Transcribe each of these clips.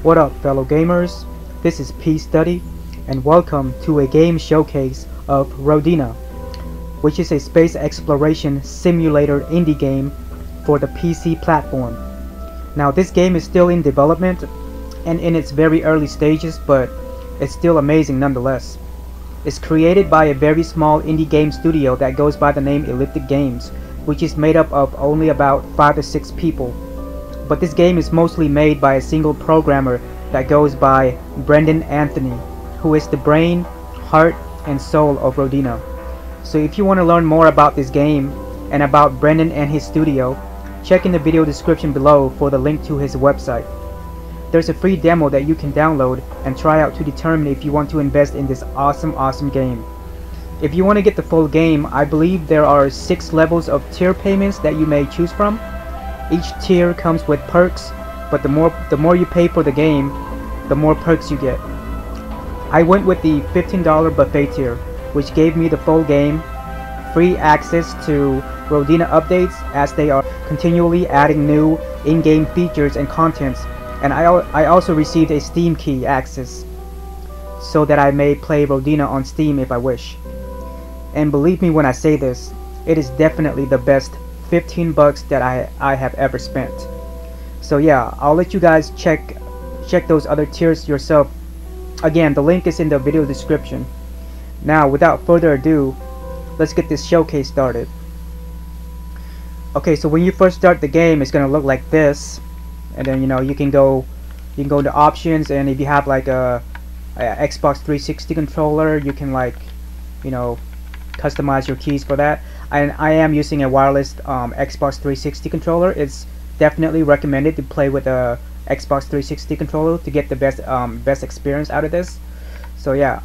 What up, fellow gamers? This is P Study, and welcome to a game showcase of Rodina, which is a space exploration simulator indie game for the PC platform. Now, this game is still in development and in its very early stages, but it's still amazing nonetheless. It's created by a very small indie game studio that goes by the name Elliptic Games, which is made up of only about 5 to 6 people. But this game is mostly made by a single programmer that goes by Brendan Anthony, who is the brain, heart, and soul of Rodina. So if you want to learn more about this game and about Brendan and his studio, check in the video description below for the link to his website. There's a free demo that you can download and try out to determine if you want to invest in this awesome game. If you want to get the full game, I believe there are 6 levels of tier payments that you may choose from. Each tier comes with perks, but the more you pay for the game, the more perks you get. I went with the $15 buffet tier, which gave me the full game, free access to Rodina updates as they are continually adding new in-game features and contents, and I also received a Steam key access so that I may play Rodina on Steam if I wish. And believe me when I say this, it is definitely the best 15 bucks that I have ever spent. So yeah, I'll let you guys check those other tiers yourself. Again, the link is in the video description. Now, without further ado, let's get this showcase started. Okay, so when you first start the game, it's gonna look like this, and then you can go to options, and if you have like a Xbox 360 controller, you can customize your keys for that. And I am using a wireless Xbox 360 controller. It's definitely recommended to play with a Xbox 360 controller to get the best experience out of this. So yeah,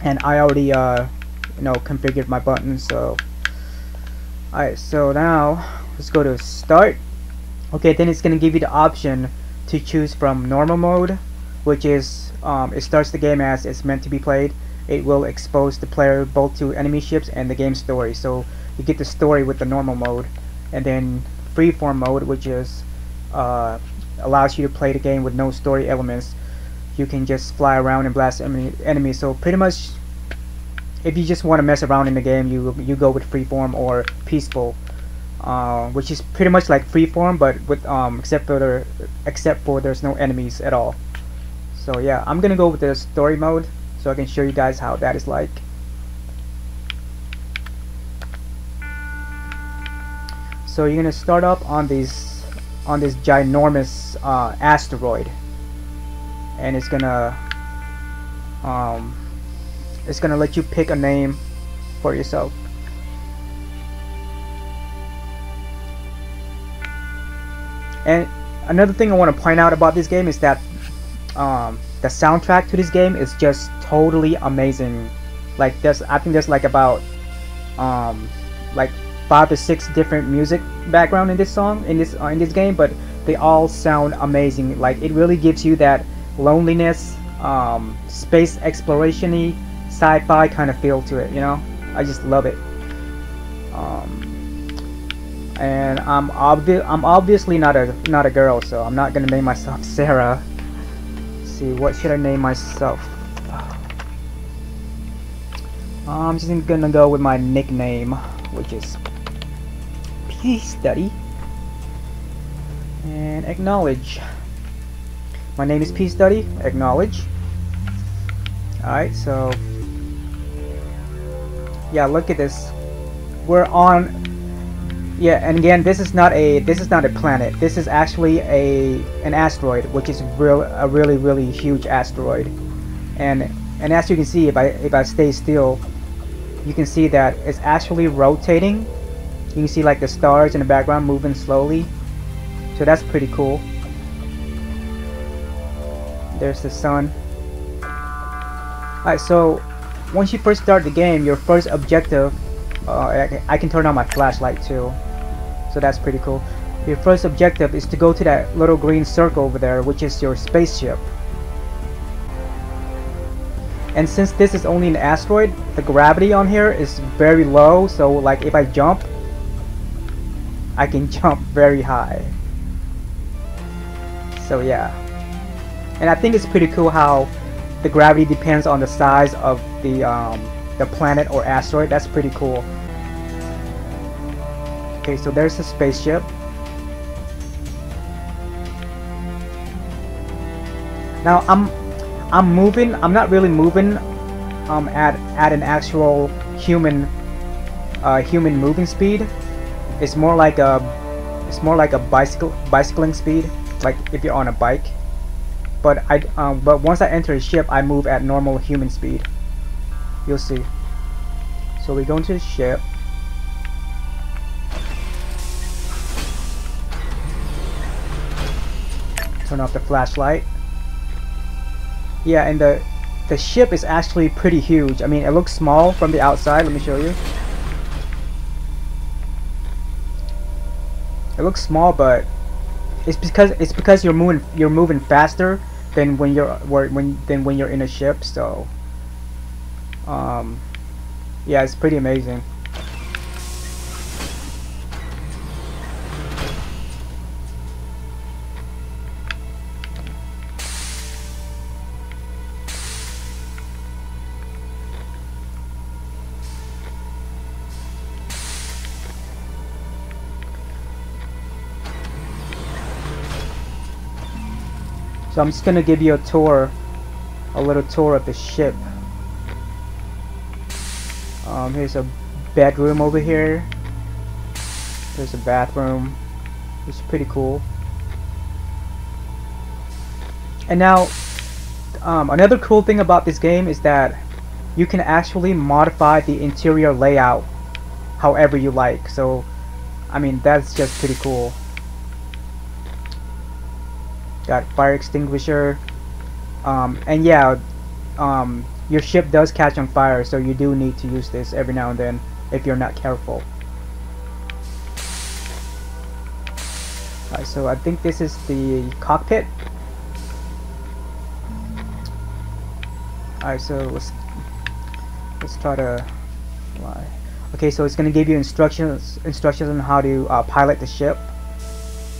and I already configured my buttons. So alright, so now let's go to start. Okay, then it's gonna give you the option to choose from normal mode, which is it starts the game as it's meant to be played. It will expose the player both to enemy ships and the game story, so you get the story with the normal mode. And then freeform mode, which is allows you to play the game with no story elements. You can just fly around and blast enemies. So pretty much, if you just want to mess around in the game, you go with freeform or peaceful, which is pretty much like freeform, but with except for there's no enemies at all. So yeah, I'm gonna go with the story mode so I can show you guys how that is like. So you're gonna start up on this ginormous asteroid, and it's gonna let you pick a name for yourself. And another thing I want to point out about this game is that the soundtrack to this game is just totally amazing. Like I think there's like about like 5 to 6 different music background in this game, but they all sound amazing. Like it really gives you that loneliness, space exploration-y, sci-fi kind of feel to it. I just love it. And I'm obviously not a girl, so I'm not gonna name myself Sarah. Let's see, what should I name myself? I'm just gonna go with my nickname, which is P Study, and acknowledge. My name is P Study. Acknowledge. Alright, so yeah, look at this. We're on. Yeah, and again, this is not a planet. This is actually an asteroid, which is a really huge asteroid. And as you can see, if I stay still, you can see that it's actually rotating. You can see like the stars in the background moving slowly. So that's pretty cool. There's the sun. Alright, so once you first start the game, your first objective, I can turn on my flashlight too, so that's pretty cool. Your first objective is to go to that little green circle over there, which is your spaceship. And since this is only an asteroid, the gravity on here is very low, so like if I jump, I can jump very high. So yeah, And I think it's pretty cool how the gravity depends on the size of the planet or asteroid. That's pretty cool. Okay, so there's the spaceship. Now I'm moving. I'm not really moving at an actual human moving speed. It's more like a bicycling speed, like if you're on a bike. But once I enter the ship, I move at normal human speed. You'll see. So we go into the ship. Turn off the flashlight. Yeah, and the ship is actually pretty huge. I mean, it looks small from the outside. Let me show you. It looks small, but it's because you're moving faster than when you're in a ship. So yeah, it's pretty amazing. So I'm just gonna give you a little tour of the ship. Here's a bedroom over here. There's a bathroom, which is pretty cool. And now, another cool thing about this game is that you can actually modify the interior layout however you like. So, I mean, that's just pretty cool. Got fire extinguisher, and yeah, your ship does catch on fire, so you do need to use this every now and then if you're not careful. Alright, so I think this is the cockpit. Alright, so let's try to fly. Okay, so it's gonna give you instructions on how to pilot the ship,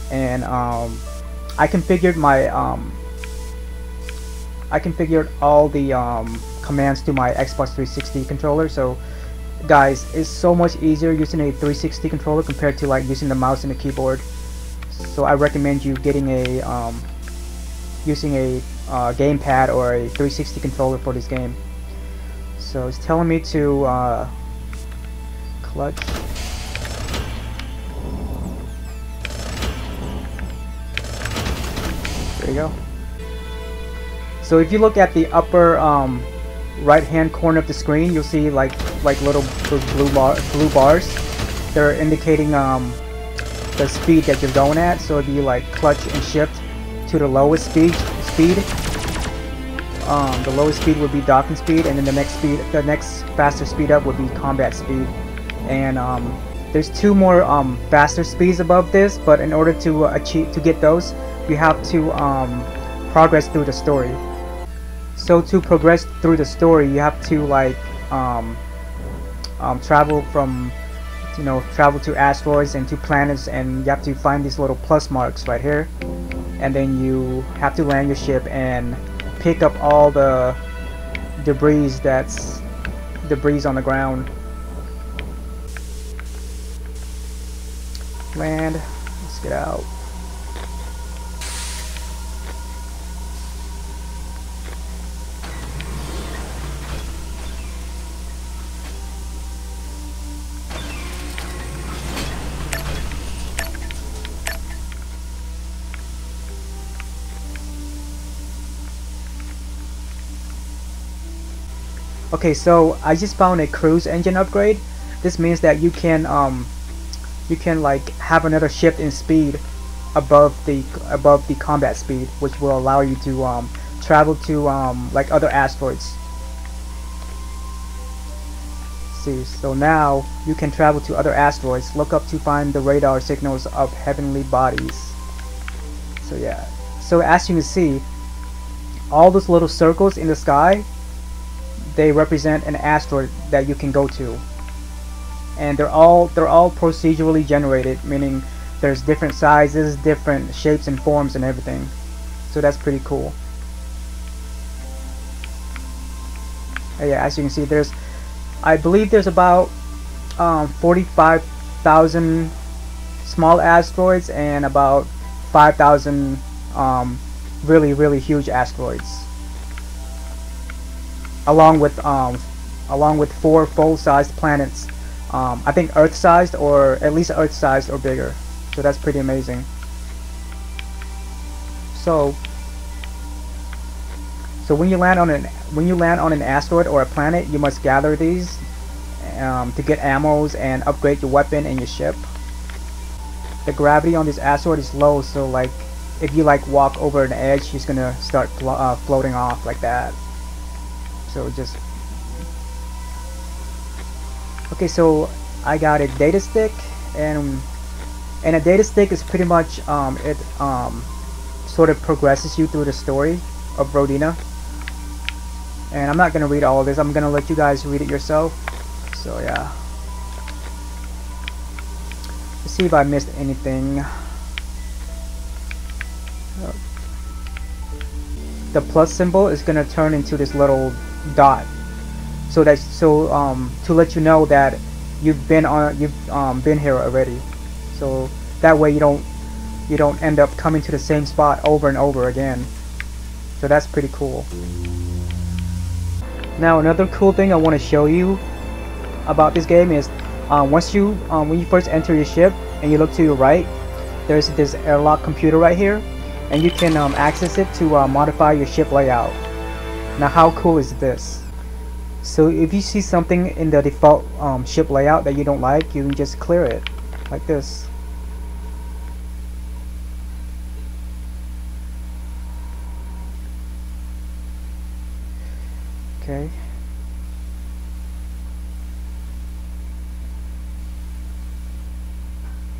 and I configured all the commands to my Xbox 360 controller. So guys, it's so much easier using a 360 controller compared to like using the mouse and the keyboard. So I recommend you getting a using a gamepad or a 360 controller for this game. So it's telling me to clutch. There you go. So if you look at the upper right hand corner of the screen, you'll see like little blue bars. They're indicating the speed that you're going at. So if you like clutch and shift to the lowest speed, the lowest speed would be docking speed, and then the next faster speed up would be combat speed. And there's two more faster speeds above this, but in order to get those, you have to progress through the story. So to progress through the story, you have to like travel to asteroids and to planets, and you have to find these little plus marks right here, and then you have to land your ship and pick up all the debris on the ground. Land. Let's get out. Okay, so I just found a cruise engine upgrade. This means that you can like have another shift in speed above the combat speed, which will allow you to travel to like other asteroids. See, so now you can travel to other asteroids, look up to find the radar signals of heavenly bodies. So yeah, so as you can see, all those little circles in the sky, they represent an asteroid that you can go to, and they're all procedurally generated, meaning there's different sizes, different shapes and forms and everything. So that's pretty cool. Yeah, as you can see, I believe there's about 45,000 small asteroids and about 5,000 really huge asteroids, along with 4 full-sized planets. I think Earth-sized, or at least Earth-sized or bigger. So that's pretty amazing. So when you land on an asteroid or a planet, you must gather these to get ammos and upgrade your weapon and your ship. The gravity on this asteroid is low, so like if you like walk over an edge, he's gonna start floating off like that. So just okay. So I got a data stick, and a data stick is pretty much it sort of progresses you through the story of Rodina. And I'm not gonna read all of this. I'm gonna let you guys read it yourself. So yeah. Let's see if I missed anything. The plus symbol is gonna turn into this little dot, so to let you know that you've been here already. So that way you don't end up coming to the same spot over and over again. So that's pretty cool. Now another cool thing I want to show you about this game is when you first enter your ship and you look to your right, there's this airlock computer right here, and you can access it to modify your ship layout. Now how cool is this? So if you see something in the default ship layout that you don't like, you can just clear it like this. Okay.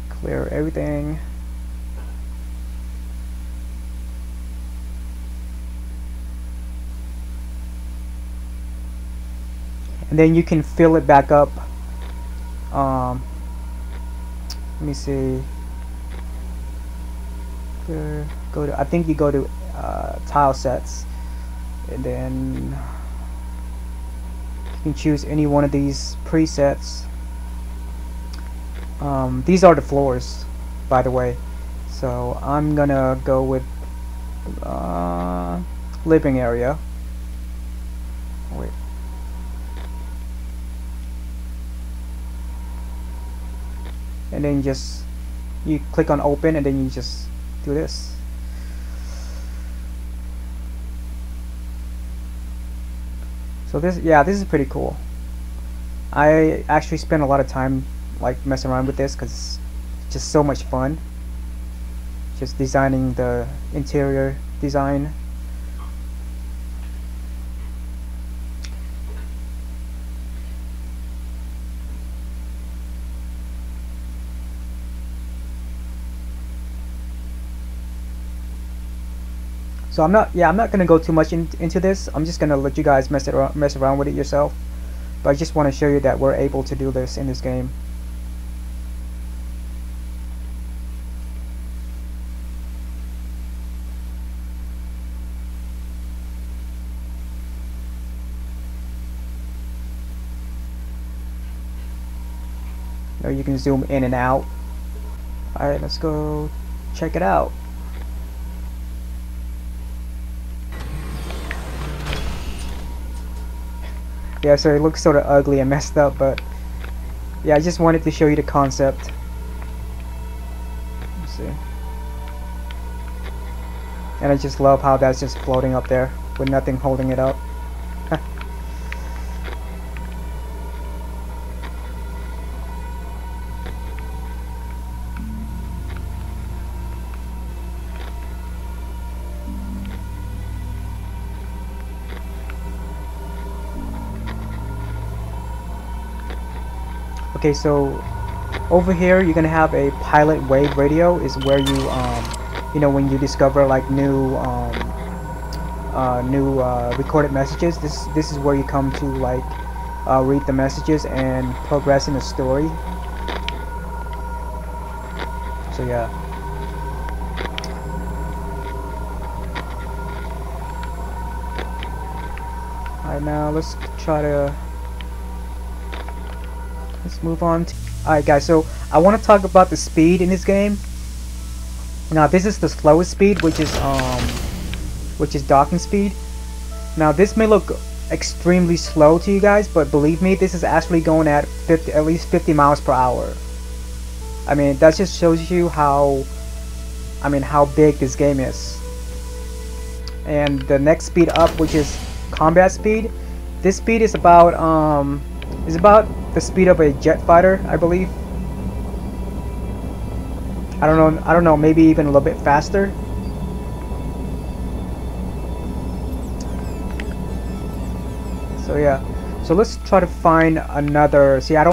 Clear everything. And then you can fill it back up. Let me see. I think you go to tile sets, and then you can choose any one of these presets. These are the floors, by the way. So I'm gonna go with living area. Wait. And then you click on open, and then you just do this. So this is pretty cool. I actually spent a lot of time like messing around with this because it's just so much fun, just designing the interior design. So I'm not gonna go too much into this. I'm just gonna let you guys mess around with it yourself. But I just want to show you that we're able to do this in this game. Now you can zoom in and out. Alright, let's go check it out. Yeah, so it looks sort of ugly and messed up, but yeah, I just wanted to show you the concept. Let's see. And I just love how that's just floating up there with nothing holding it up. Okay, so over here you're gonna have a pilot wave radio. Is where you you know, when you discover like new recorded messages, this is where you come to like read the messages and progress in the story. So yeah. Alright, now let's try to move on. Alright guys, so I want to talk about the speed in this game. Now this is the slowest speed, which is docking speed. Now this may look extremely slow to you guys, but believe me, this is actually going at least 50 miles per hour. I mean, that just shows you how big this game is. And the next speed up, which is combat speed, this speed is about the speed of a jet fighter, I believe. I don't know, maybe even a little bit faster. So yeah, so let's try to find another. See, I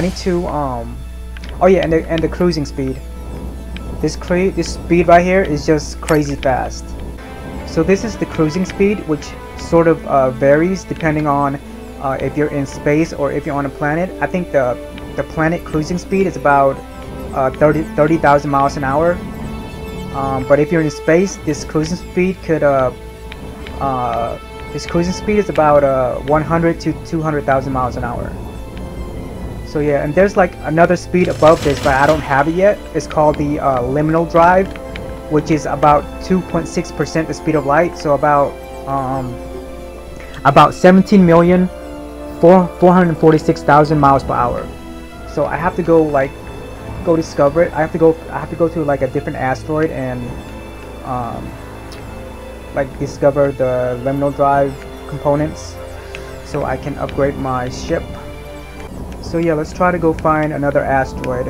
need to oh yeah, and the cruising speed. This speed right here is just crazy fast. So this is the cruising speed, which sort of varies depending on if you're in space or if you're on a planet. I think the planet cruising speed is about 30,000 miles an hour. But if you're in space, this cruising speed could is about 100 to 200,000 miles an hour. So yeah, and there's like another speed above this, but I don't have it yet. It's called the liminal drive, which is about 2.6% the speed of light. So about 17,446,000 miles per hour. So I have to go discover it. I have to go to like a different asteroid and discover the liminal drive components so I can upgrade my ship. So yeah, let's try to go find another asteroid.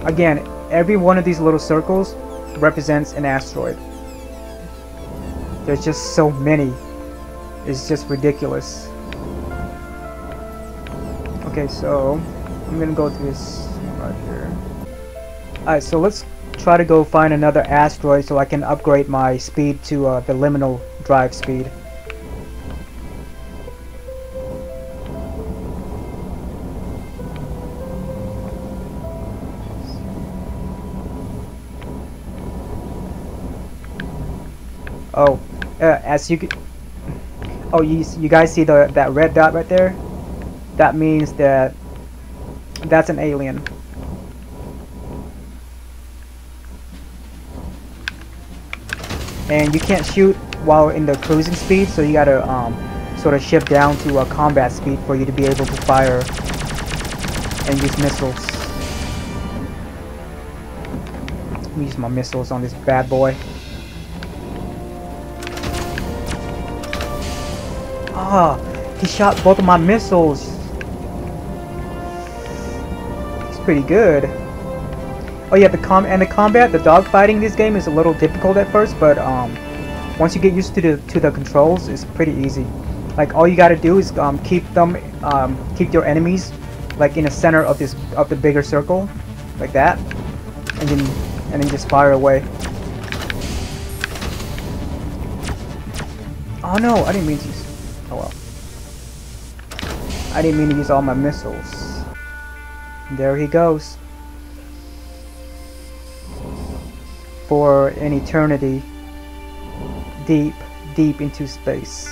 Again, every one of these little circles represents an asteroid. There's just so many. It's just ridiculous. Okay, so I'm gonna go to this right here. Alright, so let's try to go find another asteroid so I can upgrade my speed to the liminal drive speed. Oh, as you you guys see that red dot right there? That means that's an alien. And you can't shoot while in the cruising speed, so you gotta sort of shift down to a combat speed for you to be able to fire and use missiles. Let me use my missiles on this bad boy. Ah, he shot both of my missiles. He's pretty good. Oh yeah, the dogfighting in this game is a little difficult at first, but once you get used to the controls, it's pretty easy. Like all you gotta do is keep your enemies like in the center of the bigger circle, like that, and then just fire away. Oh no, I didn't mean to use. Oh well. I didn't mean to use all my missiles. There he goes. For an eternity. Deep, deep into space.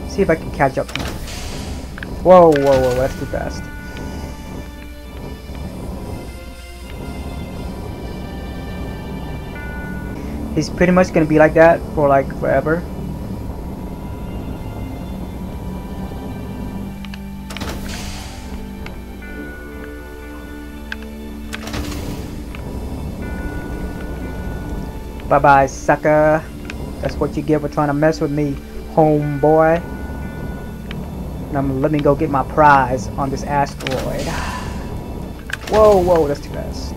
See if I can catch up to him. Whoa, whoa, whoa, that's too fast. He's pretty much gonna be like that for like forever. Bye bye, sucker. That's what you get for trying to mess with me, homeboy. Now let me go get my prize on this asteroid. Whoa, whoa, that's too fast.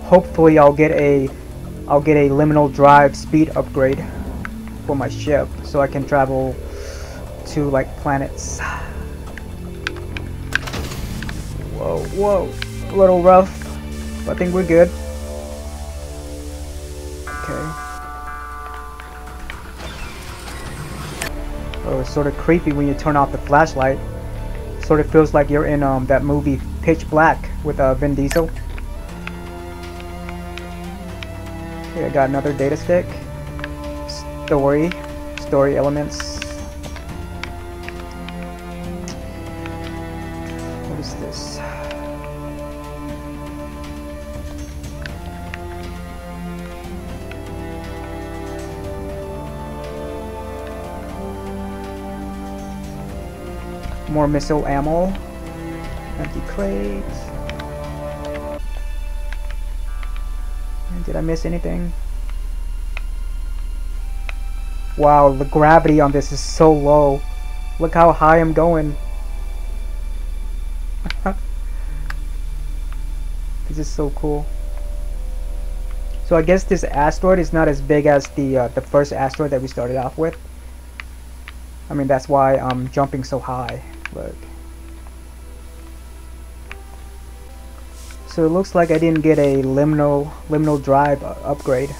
Hopefully I'll get a liminal drive speed upgrade for my ship so I can travel to like planets. Whoa, whoa, a little rough, but I think we're good. Okay. Oh, it's sort of creepy when you turn off the flashlight. Sort of feels like you're in that movie Pitch Black with Vin Diesel. Okay, I got another data stick. Story elements. What is this? More missile ammo. Empty crates. And did I miss anything? Wow, the gravity on this is so low. Look how high I'm going. This is so cool. So I guess this asteroid is not as big as the first asteroid that we started off with. I mean, that's why I'm jumping so high. Look. So it looks like I didn't get a liminal drive upgrade.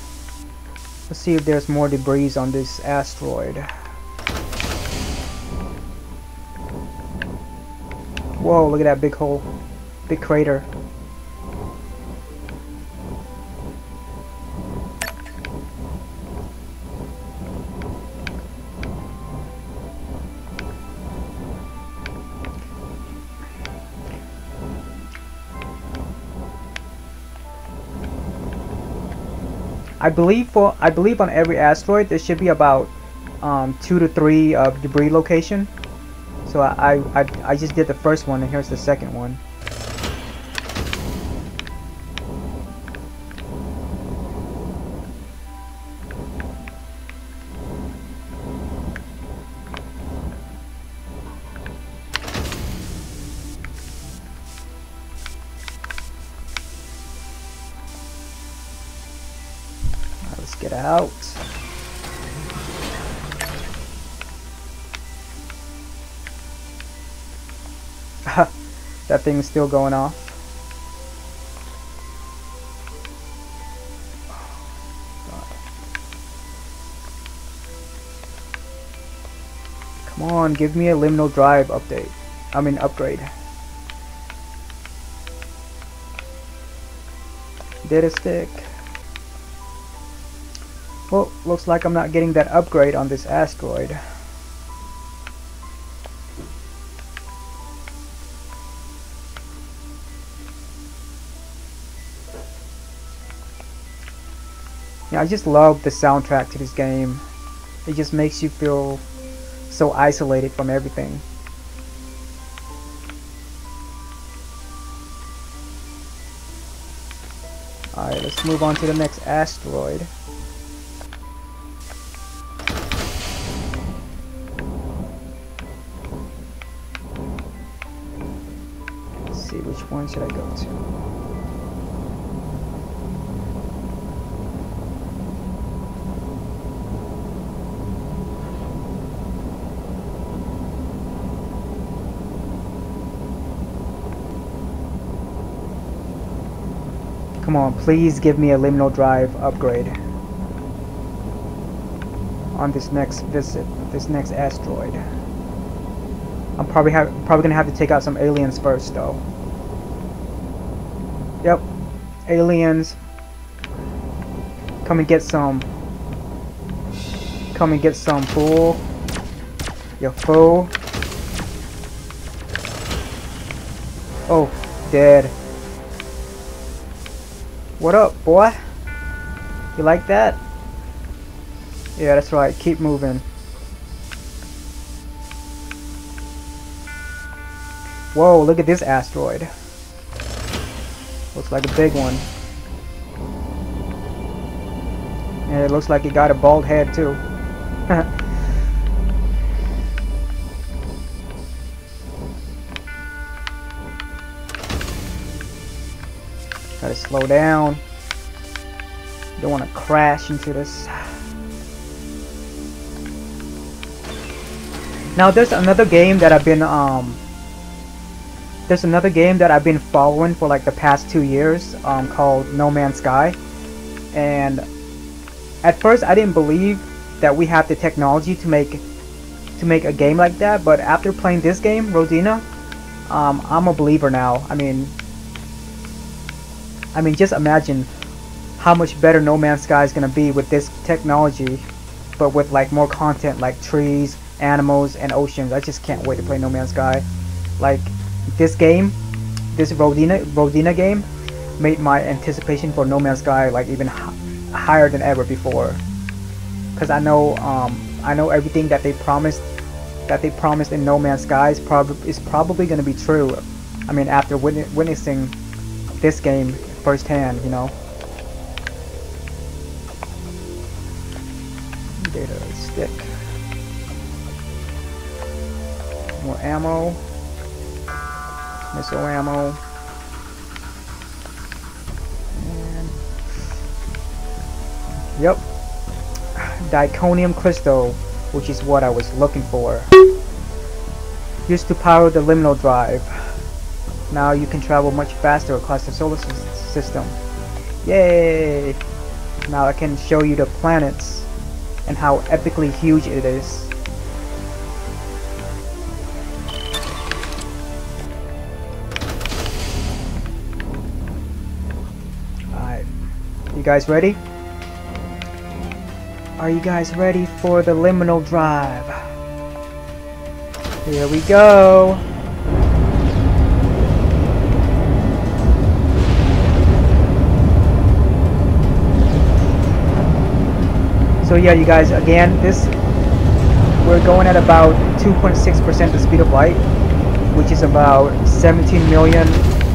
Let's see if there's more debris on this asteroid. Whoa, look at that big hole. Big crater. I believe on every asteroid there should be about 2 to 3 debris location. So I just did the first one, and here's the second one. Let's get out. That thing's still going off. Come on, give me a liminal drive update. I mean upgrade. Data stick. Well, looks like I'm not getting that upgrade on this asteroid. Yeah, I just love the soundtrack to this game. It just makes you feel so isolated from everything. Alright, let's move on to the next asteroid. Let's see, which one should I go to? Come on, please give me a liminal drive upgrade on this next visit, this next asteroid. I'm probably gonna have to take out some aliens first, though. Yep, aliens. Come and get some. Come and get some, fool. You fool. Oh, dead. What up, boy? You like that? Yeah, that's right. Keep moving. Whoa, look at this asteroid. Looks like a big one. And it looks like it got a bald head, too. Gotta slow down. Don't want to crash into this. Now there's another game that I've been following for like the past 2 years, called No Man's Sky. And at first I didn't believe that we have the technology to make a game like that, but after playing this game, Rodina, I'm a believer now. I mean, just imagine how much better No Man's Sky is gonna be with this technology, but with like more content like trees, animals, and oceans. I just can't wait to play No Man's Sky. Like this game, this Rodina game, made my anticipation for No Man's Sky like even higher than ever before. Cause I know everything that they promised in No Man's Sky is probably gonna be true. I mean, after witnessing this game firsthand, you know. Data stick. More ammo. Missile ammo. And yep. Diconium crystal, which is what I was looking for. Used to power the Liminal drive. Now you can travel much faster across the solar system. Yay! Now I can show you the planets and how epically huge it is. Alright, you guys ready? Are you guys ready for the Liminal drive? Here we go! So yeah, you guys, again, we're going at about 2.6% the speed of light, which is about 17 million.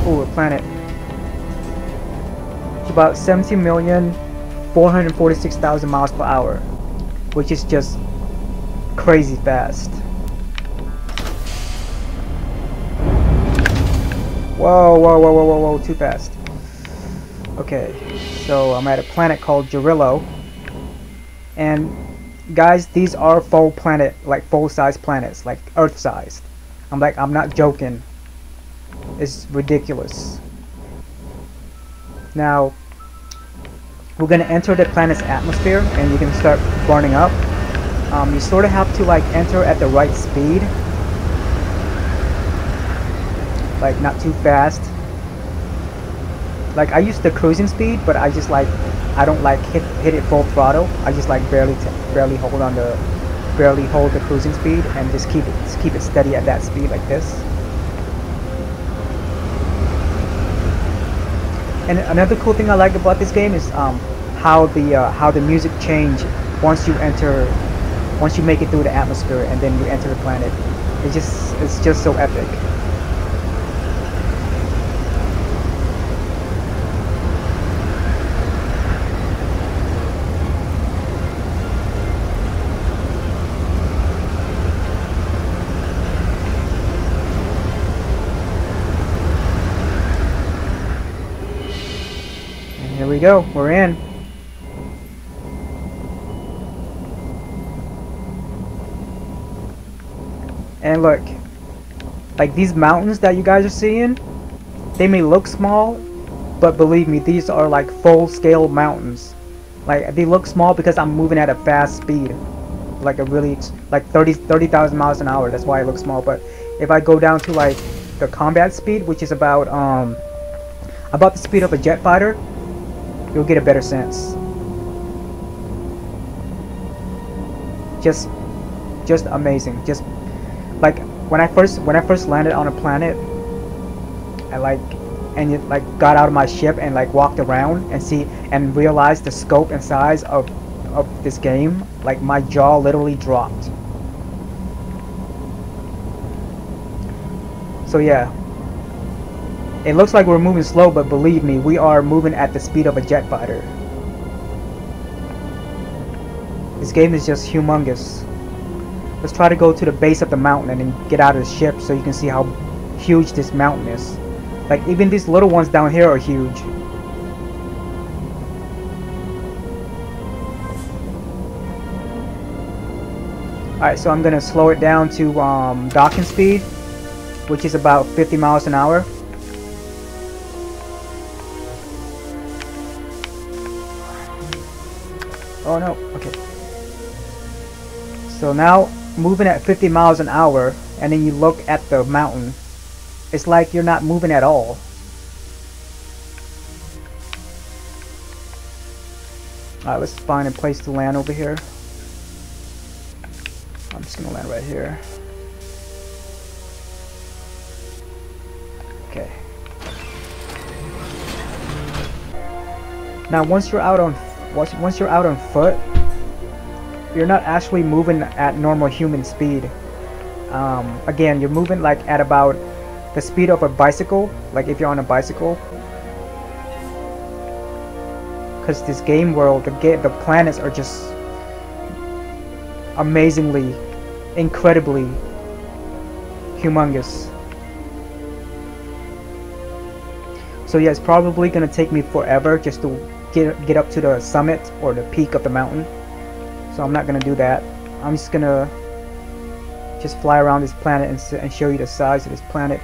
Ooh, a planet. It's about 17,446,000 miles per hour, which is just crazy fast. Whoa, too fast. Okay, so I'm at a planet called Derulo. And guys, these are full size planets, like Earth-sized. I'm not joking. It's ridiculous. Now, we're gonna enter the planet's atmosphere, and you're gonna start burning up. You sort of have to like enter at the right speed, like not too fast. Like I use the cruising speed, but I just like I don't like hit it full throttle. I just like barely hold the cruising speed and just keep it steady at that speed like this. And another cool thing I like about this game is how the music change once you make it through the atmosphere and then you enter the planet. It's just so epic. Here we go, we're in. And look, like these mountains that you guys are seeing, they may look small, but believe me, these are like full-scale mountains. Like they look small because I'm moving at a fast speed, like a really like 30,000 miles an hour. That's why it looks small. But if I go down to like the combat speed, which is about the speed of a jet fighter, you'll get a better sense. Just amazing. Just like when I first landed on a planet, I got out of my ship and like walked around and realized the scope and size of this game. Like my jaw literally dropped. So yeah, it looks like we're moving slow, but believe me, we are moving at the speed of a jet fighter. This game is just humongous. Let's try to go to the base of the mountain and then get out of the ship so you can see how huge this mountain is. Like even these little ones down here are huge. Alright, so I'm gonna slow it down to docking speed, which is about 50 miles an hour. Oh no, okay. So now moving at 50 miles an hour, and then you look at the mountain, It's like you're not moving at all. Alright, let's find a place to land over here. I'm just gonna land right here. Okay. Now once you're out on foot, you're not actually moving at normal human speed. Again, you're moving like at about the speed of a bicycle, like if you're on a bicycle. Because this game world, the planets are just amazingly, incredibly humongous. So yeah, it's probably gonna take me forever just to get up to the summit or the peak of the mountain. So I'm not gonna do that. I'm just gonna fly around this planet and show you the size of this planet.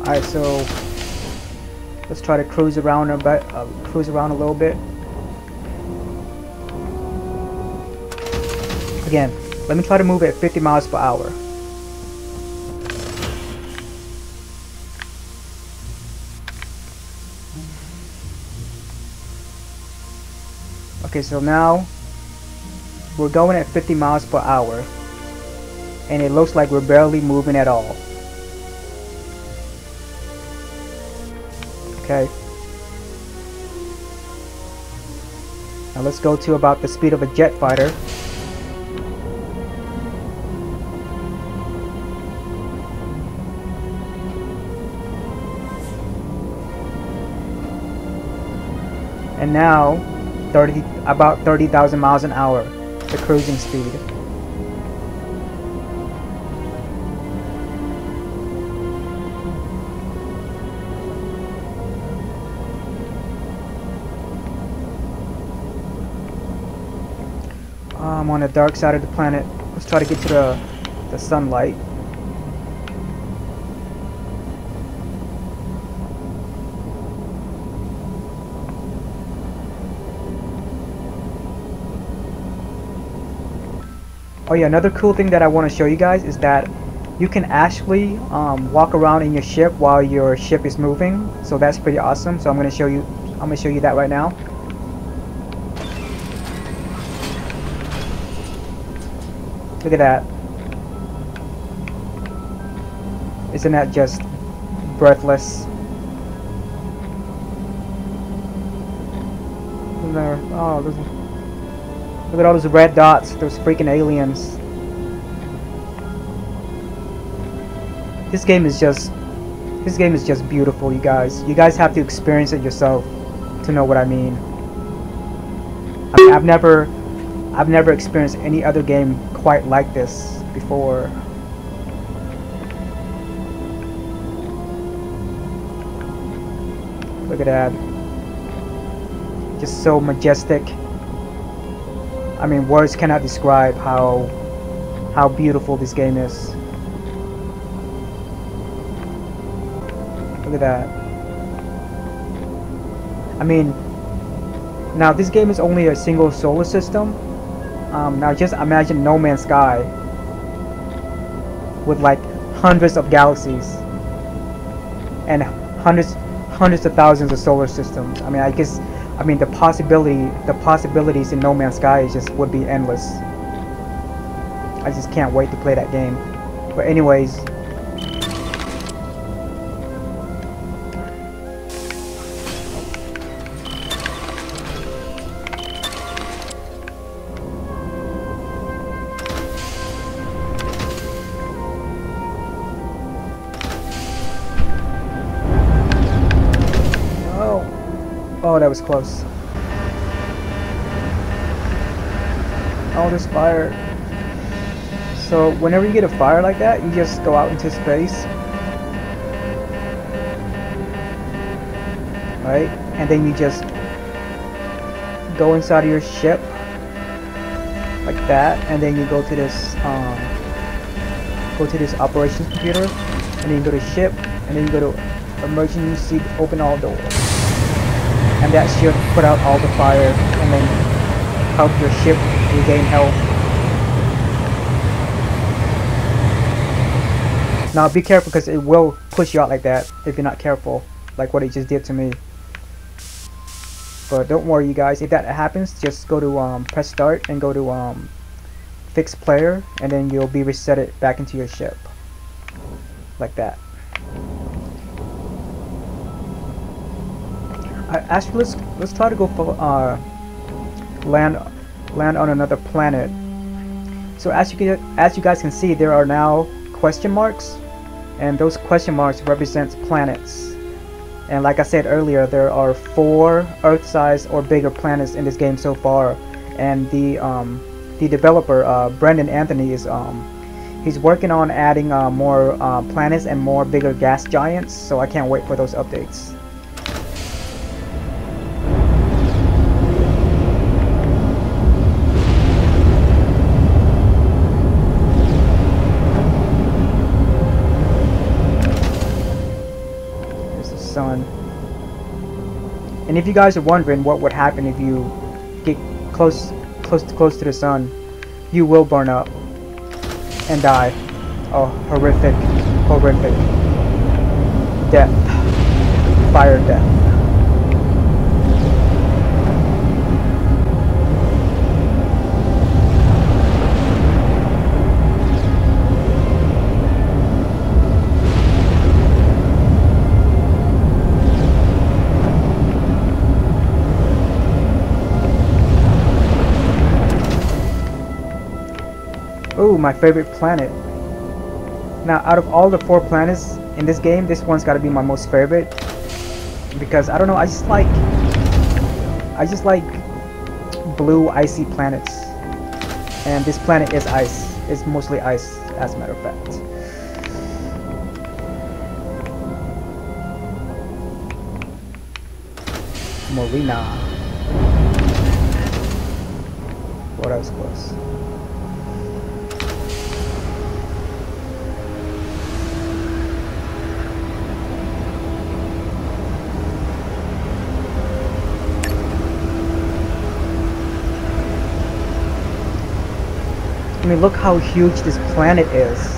Alright, so let's try to cruise around a bit, a little bit. Again, let me try to move at 50 miles per hour. Okay, so now we're going at 50 miles per hour, and it looks like we're barely moving at all. Okay. Now let's go to about the speed of a jet fighter. And now about 30,000 miles an hour, the cruising speed. I'm on the dark side of the planet. Let's try to get to the sunlight. Oh yeah, another cool thing that I want to show you guys is that you can actually walk around in your ship while your ship is moving. So that's pretty awesome. So I'm gonna show you that right now. Look at that. Isn't that just breathless? Oh, look at all those red dots, those freaking aliens. This game is just beautiful, you guys. You guys have to experience it yourself to know what I mean. I mean, I've never experienced any other game quite like this before. Look at that. Just so majestic. I mean, words cannot describe how beautiful this game is. Look at that. I mean, now this game is only a single solar system. Now just imagine No Man's Sky with like hundreds of galaxies and hundreds of thousands of solar systems. I mean, the possibilities in No Man's Sky would be endless. I just can't wait to play that game. But anyways, oh, that was close. Oh, this fire. So whenever you get a fire like that, you just go out into space, right? And then you just go inside of your ship like that, and then you go to this operations computer, and then you go to ship, and then you go to emergency, open all doors, and that should put out all the fire and then help your ship regain health. Now be careful, because it will push you out like that if you're not careful, like what it just did to me. But don't worry, you guys, if that happens, just go to press start and go to fix player, and then you'll be reset back into your ship like that. Actually, let's try to go for land on another planet. So as you guys can see, there are now question marks, and those question marks represent planets. And like I said earlier, there are 4 Earth-sized or bigger planets in this game so far. And the developer, Brendan Anthony, is he's working on adding more planets and more bigger gas giants. So I can't wait for those updates. Sun. And if you guys are wondering what would happen if you get close to the sun, you will burn up and die. Oh, horrific death, fire death. Ooh, my favorite planet. Now, out of all the 4 planets in this game, this one's got to be my most favorite, because I don't know, I just like blue icy planets, and this planet is ice. It's mostly ice, as a matter of fact. Marina. Oh, that was close. I mean, look how huge this planet is.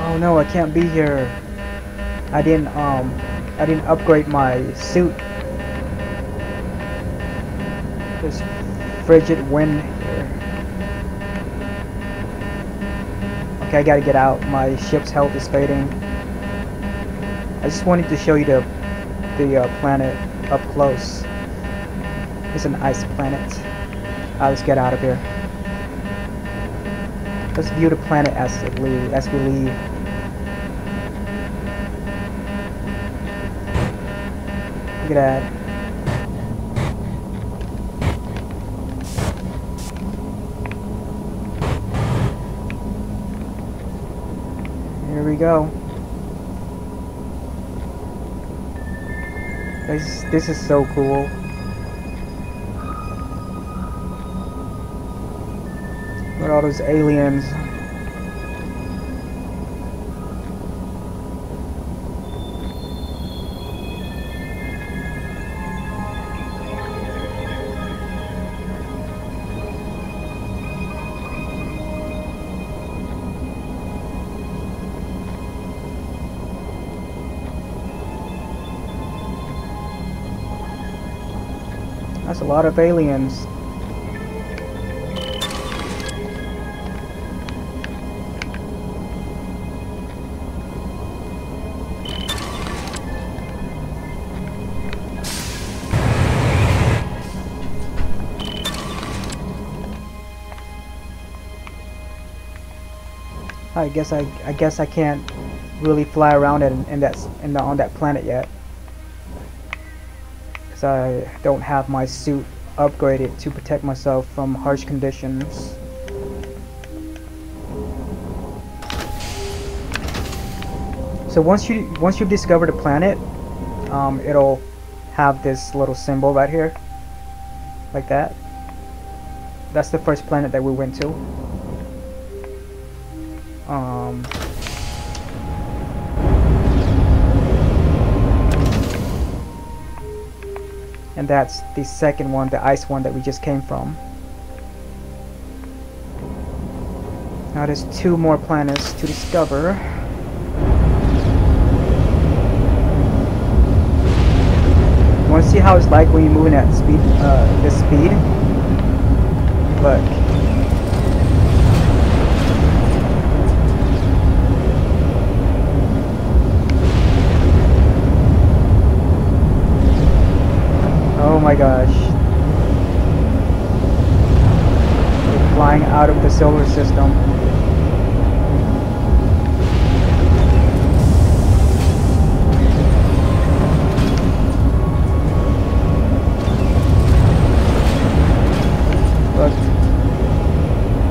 Oh no, I can't be here. I didn't upgrade my suit. There's frigid wind here. Okay, I gotta get out. My ship's health is fading. I just wanted to show you the planet up close. It's an ice planet. Let's get out of here. Let's view the planet as we leave. Look at that. Here we go. This is so cool. Look at all those aliens. That's a lot of aliens. I guess I can't really fly around on that planet yet, because I don't have my suit upgraded to protect myself from harsh conditions. So once you discover the planet, it'll have this little symbol right here, like that. That's the first planet that we went to. And that's the second one, the ice one that we just came from. Now there's 2 more planets to discover. You want to see how it's like when you're moving at speed, this speed? Look. Oh my gosh. We're flying out of the solar system. Look.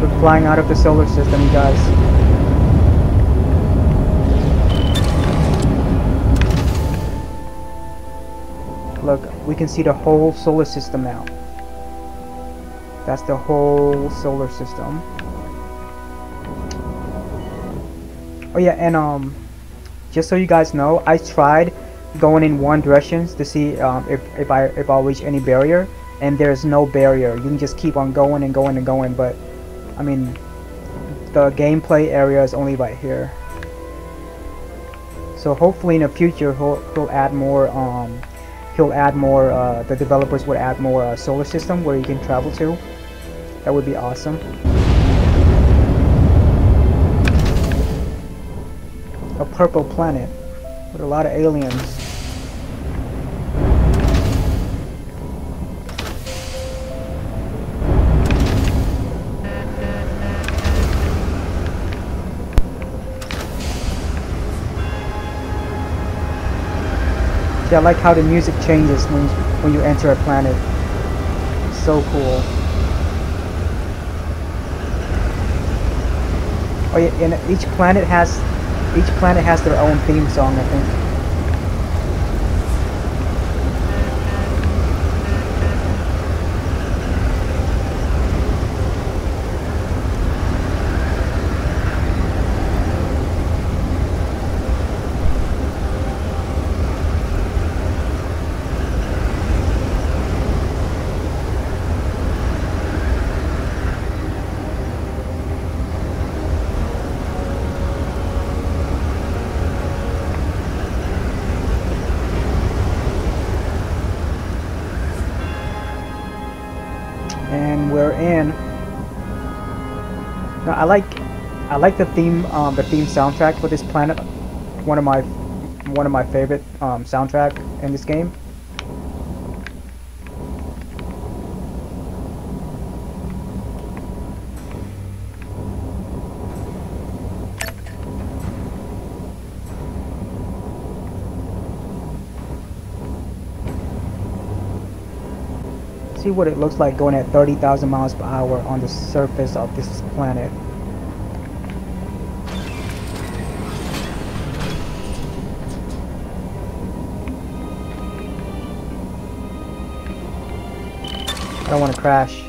We're flying out of the solar system, you guys. Look, we can see the whole solar system now. That's the whole solar system. Oh yeah, and just so you guys know, I tried going in one direction to see if I'll reach any barrier, and there's no barrier. You can just keep on going and going and going, but I mean, the gameplay area is only right here. So hopefully in the future he'll add more. The developers would add more solar system where you can travel to. That would be awesome. A purple planet with a lot of aliens. See, I like how the music changes when you enter a planet. It's so cool. Oh yeah, and each planet has their own theme song, I think. And we're in. Now I like the theme soundtrack for this planet. One of my favorite soundtrack in this game. See what it looks like going at 30,000 miles per hour on the surface of this planet. I don't want to crash.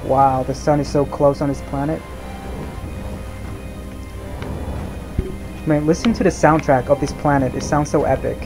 Wow, the sun is so close on this planet. Man, listen to the soundtrack of this planet. It sounds so epic.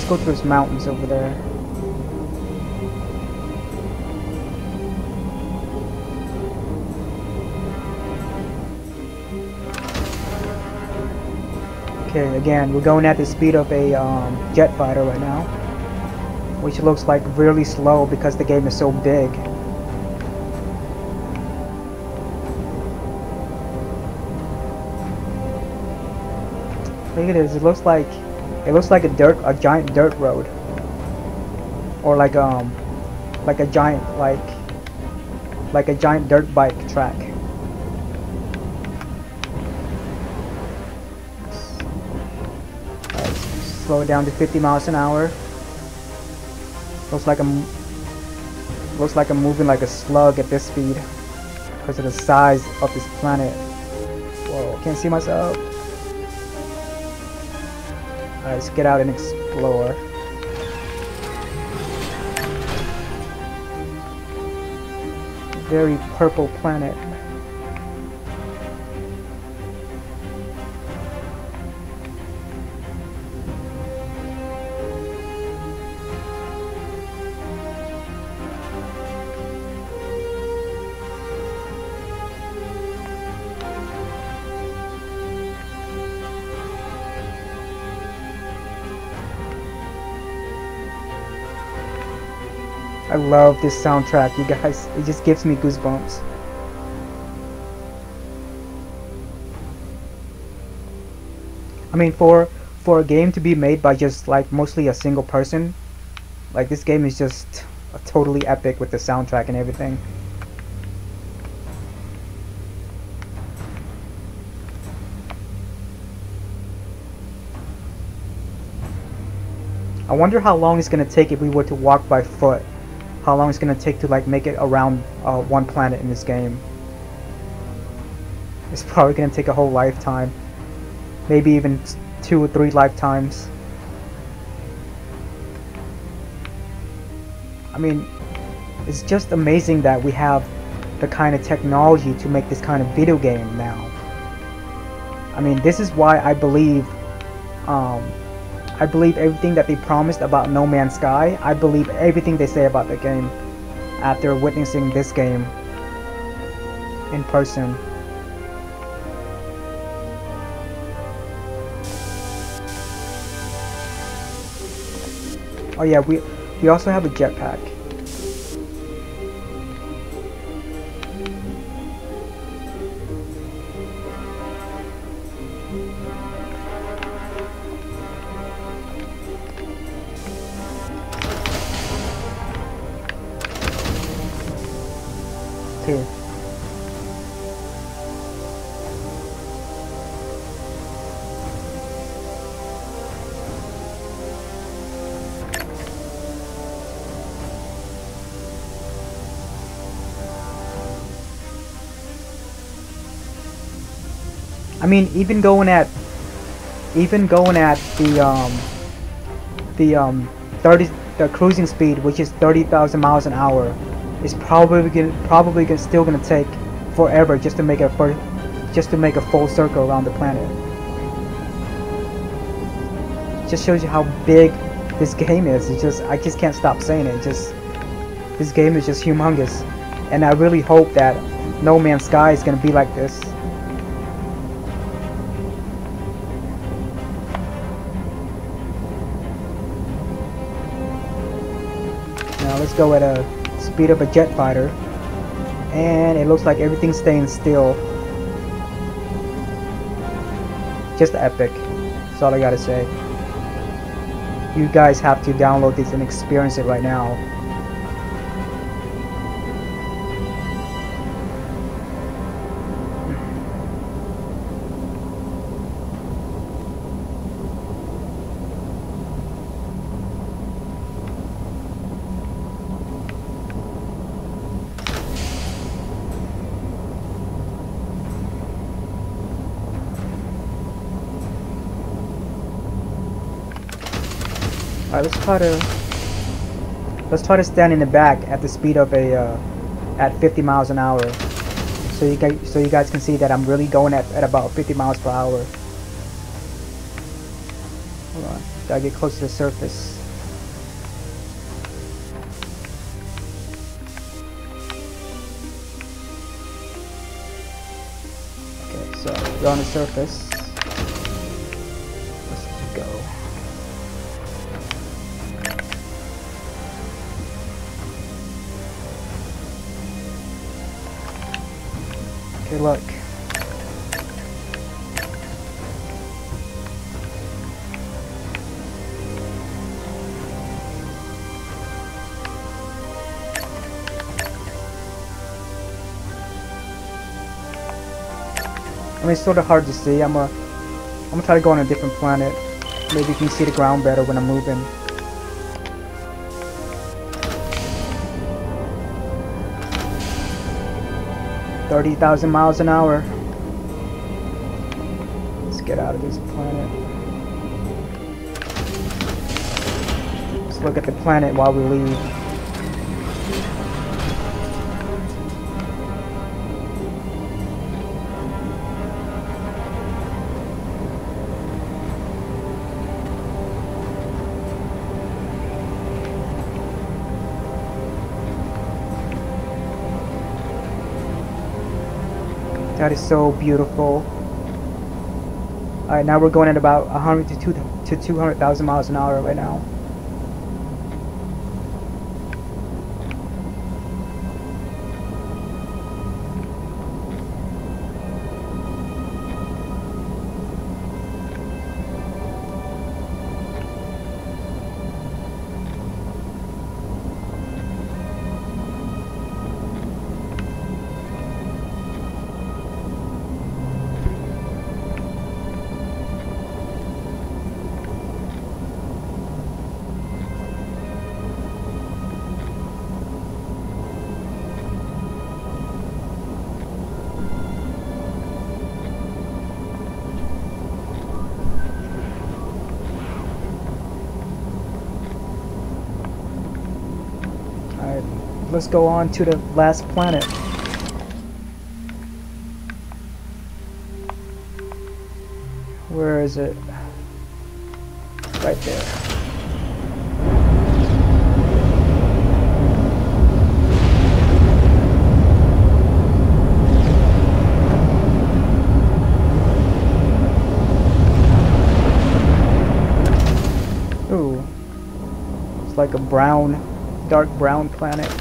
go to those mountains over there. Okay, again, we're going at the speed of a jet fighter right now, which looks like really slow because the game is so big. Look at this. It looks like a giant dirt road, or like a giant dirt bike track. Alright, slow it down to 50 miles an hour. Looks like I'm moving like a slug at this speed because of the size of this planet. Whoa, can't see myself. Alright, let's get out and explore. Very purple planet. I love this soundtrack, you guys. It just gives me goosebumps. I mean, for a game to be made by just like mostly a single person, like this game is just totally epic with the soundtrack and everything. I wonder how long it's gonna take if we were to walk by foot. How long it's gonna take to like make it around one planet in this game. It's probably gonna take a whole lifetime, maybe even 2 or 3 lifetimes. I mean, it's just amazing that we have the kind of technology to make this kind of video game now. I mean, this is why I believe everything that they promised about No Man's Sky. I believe everything they say about the game after witnessing this game in person. Oh yeah, we also have a jetpack. Okay. I mean, even going at the cruising speed, which is 30,000 miles an hour, is probably still gonna take forever just to make a full circle around the planet. Just shows you how big this game is. I just can't stop saying it. This game is just humongous, and I really hope that No Man's Sky is gonna be like this. Now let's go at a speed of a jet fighter, and it looks like everything's staying still. Just epic. That's all I gotta say. You guys have to download this and experience it right now. Alright, let's try to stand in the back at the speed of at 50 miles an hour, so you guys can see that I'm really going at about 50 miles per hour. Hold on, gotta get close to the surface. So we're on the surface. Let's go. Okay, look. I mean, it's sort of hard to see. I'm gonna try to go on a different planet. Maybe you can see the ground better when I'm moving. "30,000 miles an hour. Let's get out of this planet. Let's look at the planet while we leave. That is so beautiful. Alright, now we're going at about 100 to 200,000 miles an hour right now. Let's go on to the last planet. Where is it? Right there. Ooh. It's like a brown, dark brown planet.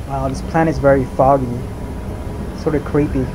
Wow, this planet's very foggy, sort of creepy.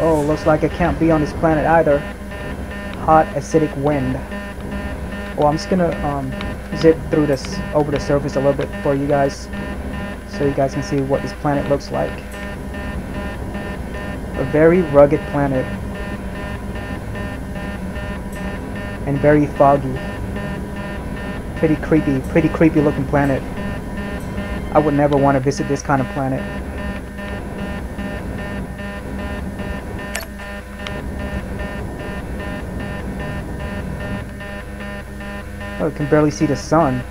Oh, looks like I can't be on this planet either. Hot, acidic wind. Well, I'm just gonna zip through this over the surface a little bit for you guys, so you guys can see what this planet looks like. A very rugged planet, and very foggy. Pretty creepy looking planet. I would never want to visit this kind of planet. Oh, you can barely see the sun.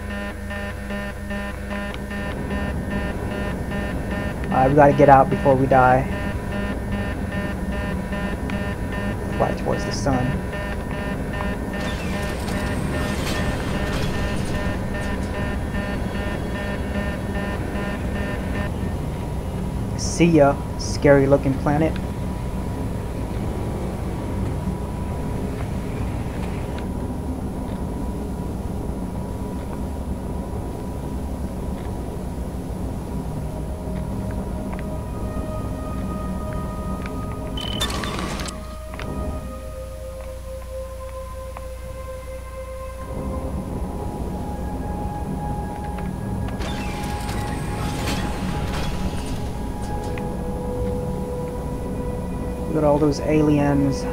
Alright, we gotta get out before we die. Fly towards the sun. See ya, scary looking planet. at all those aliens.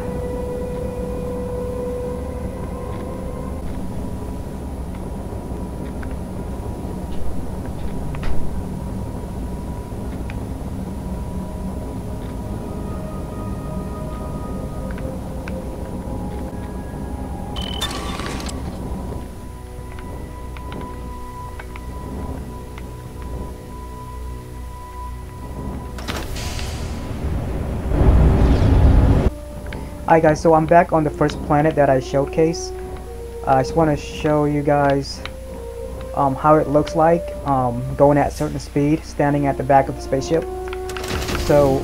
Alright guys, so I'm back on the first planet that I showcased. I just want to show you guys how it looks like going at certain speed, standing at the back of the spaceship. So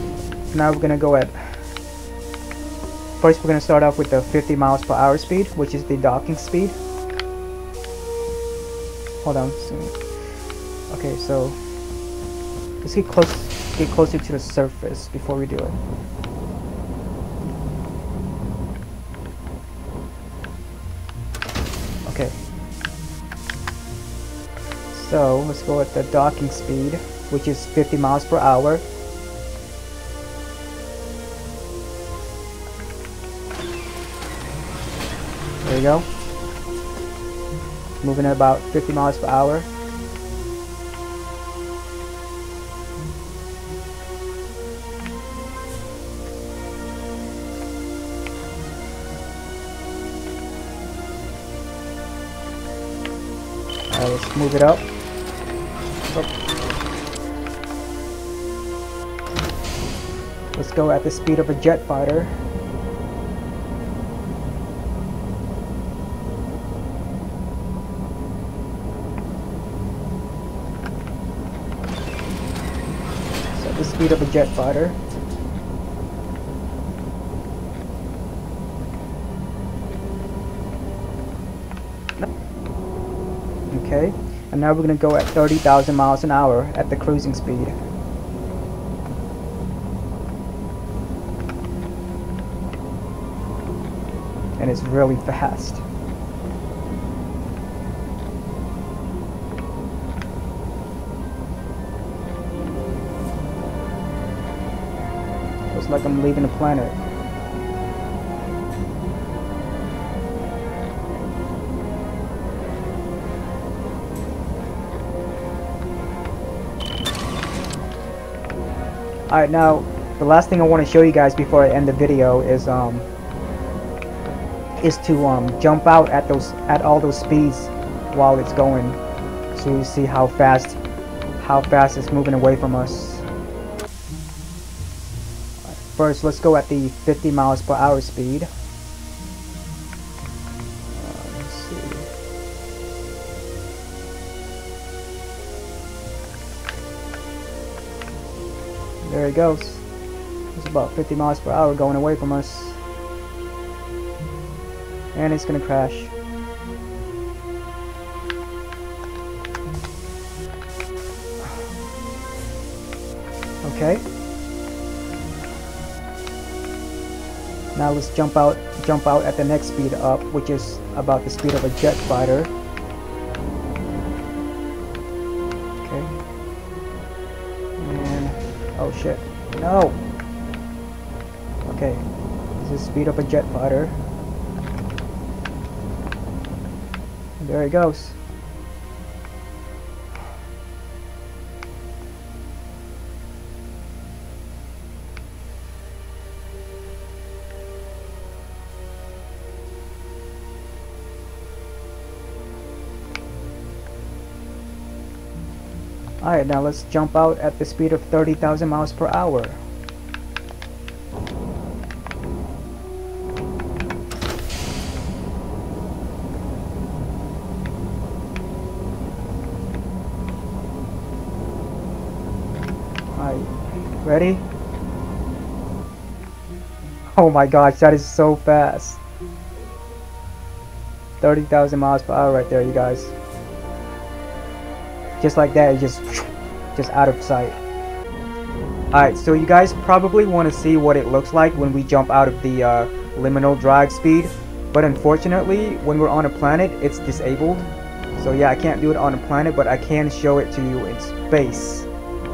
now we're gonna go at, first we're gonna start off with the 50 miles per hour speed, which is the docking speed. Hold on. Okay, so let's get closer to the surface before we do it. Okay, so let's go at the docking speed, which is 50 miles per hour. There you go. Moving at about 50 miles per hour. Let's move it up. Let's go at the speed of a jet fighter. So the speed of a jet fighter. Okay, and now we're going to go at 30,000 miles an hour at the cruising speed. And it's really fast. Looks like I'm leaving the planet. Alright, now the last thing I want to show you guys before I end the video is to jump out at all those speeds while it's going, so you see how fast it's moving away from us. First, let's go at the 50 miles per hour speed. Let's see. There it goes. It's about 50 miles per hour going away from us. And it's gonna crash. Okay. Now let's jump out at the next speed up, which is about the speed of a jet fighter. Okay. And oh shit. No. Okay. This is the speed of a jet fighter. And there it goes. Alright, now let's jump out at the speed of 30,000 miles per hour. Alright, ready? Oh my gosh, that is so fast. 30,000 miles per hour right there, you guys. Just like that, it just out of sight. Alright, so you guys probably want to see what it looks like when we jump out of the liminal drag speed, but unfortunately when we're on a planet it's disabled. So yeah, I can't do it on a planet, but I can show it to you in space.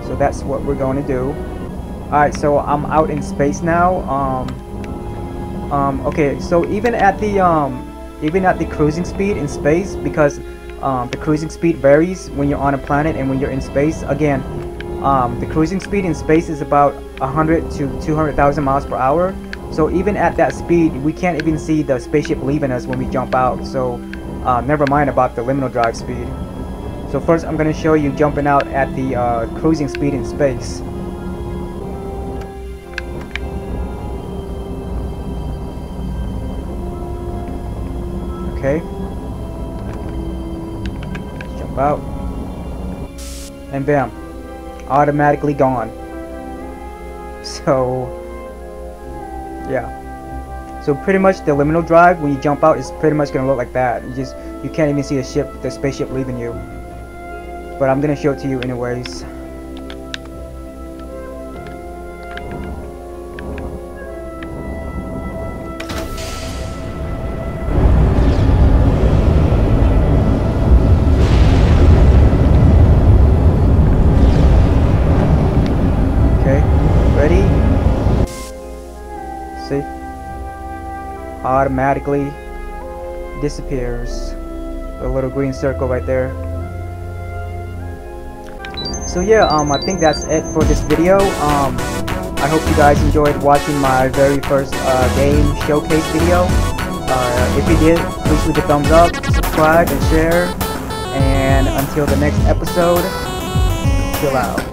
So that's what we're going to do. Alright, so I'm out in space now. Okay, so even at the cruising speed in space, because the cruising speed varies when you're on a planet and when you're in space. Again, the cruising speed in space is about 100 to 200,000 miles per hour. So even at that speed, we can't even see the spaceship leaving us when we jump out. So never mind about the liminal drive speed. So first I'm going to show you jumping out at the cruising speed in space. Okay. Jump out. And bam. Automatically gone. So yeah. So pretty much the liminal drive, when you jump out, is pretty much gonna look like that. You can't even see the spaceship leaving you. But I'm gonna show it to you anyways. Ready? See? Automatically disappears. The little green circle right there. So yeah, I think that's it for this video. I hope you guys enjoyed watching my very first game showcase video. If you did, please leave a thumbs up, subscribe, and share. And until the next episode, chill out.